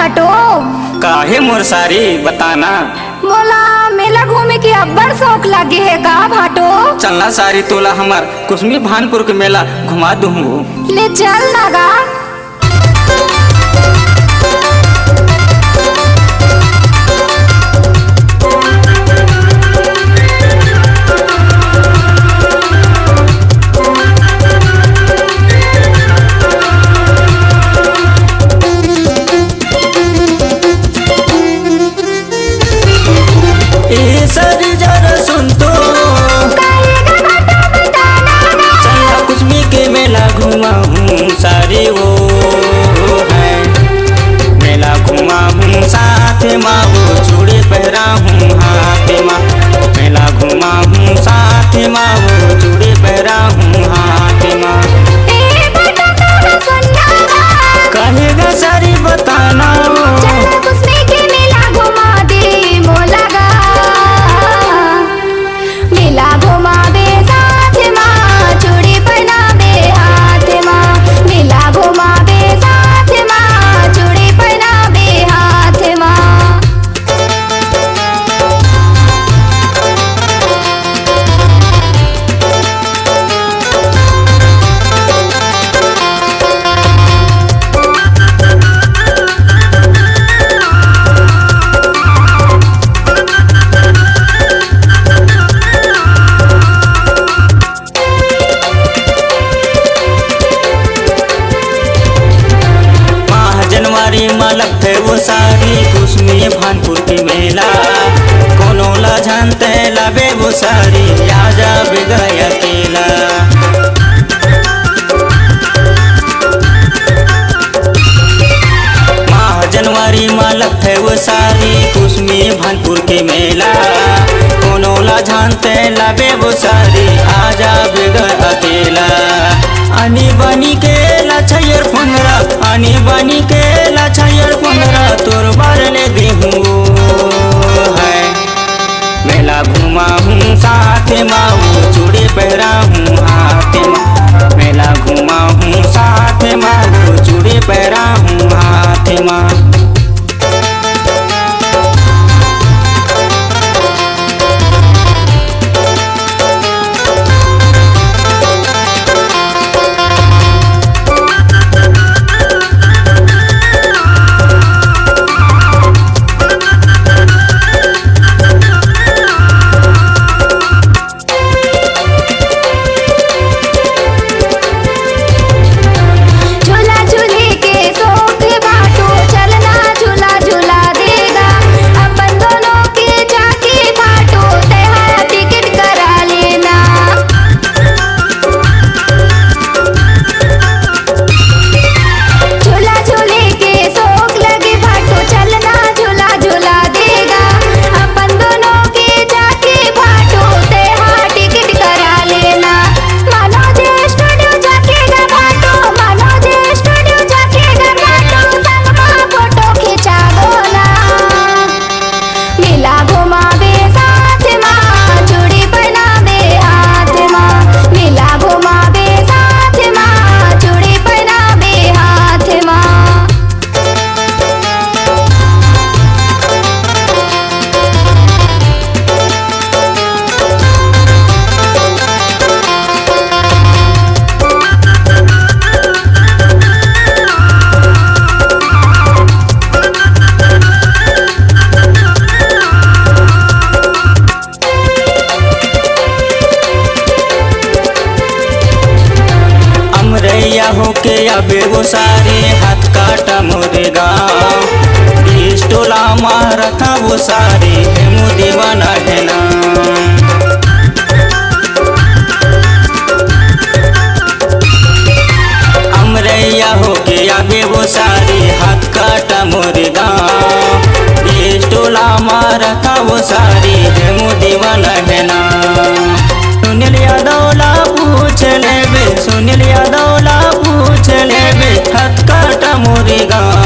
भाटो। काहे मोर सारी बताना। मोला मेला घूमे के अब्बड़ शौक लगे है का भाटो। चलना सारी तोला हमार कुसमी भानपुर के मेला घुमा दूंगो। ले चल नागा। सारी जरा सुन तो चला कुसमी के मेला घुमा हूँ सारी वो है। मेला घुमा हूँ साथ माँ वो चूड़ी पहरा हूँ हाथ माँ। मेला घुमा हूँ साथ माँ वो चूड़ी पहरा हूँ हाथ माँ। कहेगा सारी बताना मालक थे वो सारी कुसमी भानपुर की मेला। कोनो ला जानते लबे वो सारी आजा बिगया केला। माह जनवरी मालक थे वो सारी कुसमी भानपुर की मेला। कोनो ला जानते लबे वो सारी आजा बिगया केला। आनी बानी के लाछयर पंगरा आनी बानी के लाछयर पंगरा तोर बार ले दी हूँ है। मेला घुमा हूँ साथ माँ चूड़ी पहरा हूँ हाथ माँ। मेला घुमा हूँ साथ माँ चूड़ी पहरा हूँ हाथ माँ। होके अबे वो सारे हाथ काटा मोरे गाँव। टोला मारा था वो सारे मुझे बना है ना। अमरैया होके अबे वो सारे हाथ काटा मोरे गाँव। टोला मारा था वो सारे मुझे बना है ना। सुनील यादव ला पूछ लेबे सुनील यादव ला पूछ लेबे हाथ काटा मोरे गाँव।